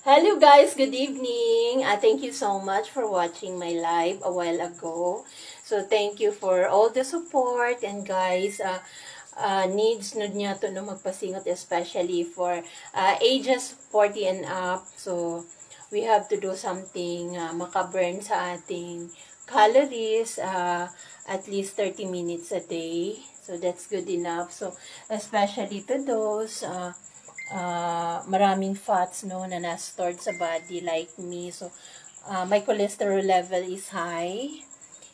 Hello guys, good evening. Thank you so much for watching my live a while ago. So thank you for all the support and guys, needs nud niya to no magpasingot especially for ages 40 and up. So we have to do something makaburn sa ating calories at least 30 minutes a day. So that's good enough. So especially to those maraming fats no na na-stored sa body like me. So my cholesterol level is high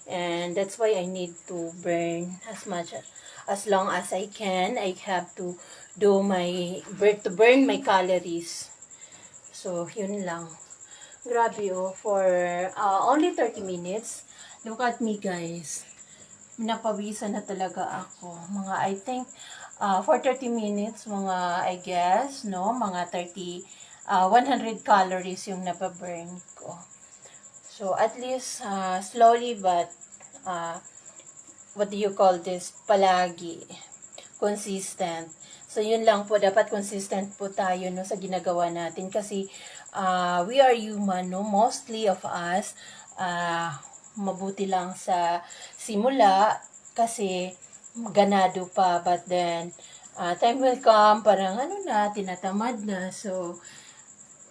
and that's why I need to burn as long as I can. I have to do to burn my calories. So yun lang. Grabe for only 30 minutes. Look at me guys. Napawisan na talaga ako. Mga I think for 30 minutes, mga I guess, no, mga 100 calories yung napaburn ko. So at least slowly but what do you call this? Palagi consistent. So yun lang po, dapat consistent po tayo no sa ginagawa natin kasi we are human, no, mostly of us mabuti lang sa simula kasi ganado pa, but then time will come parang tinatamad na. So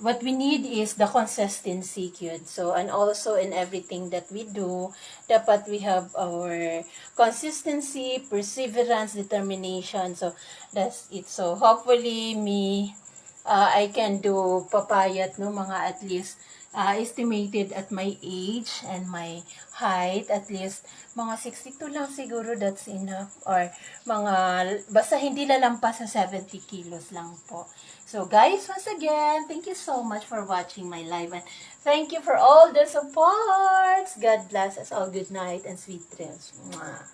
what we need is the consistency, kid. So, and also in everything that we do, dapat we have our consistency, perseverance, determination. So, that's it. So, hopefully, I can do papayat, no, mga at least, estimated at my age and my height, at least, mga 62 lang siguro, that's enough. Or, basta hindi lalampas sa 70 kilos lang po. So guys, once again, thank you so much for watching my live and thank you for all the supports. God bless us all. Good night and sweet dreams. Mwah.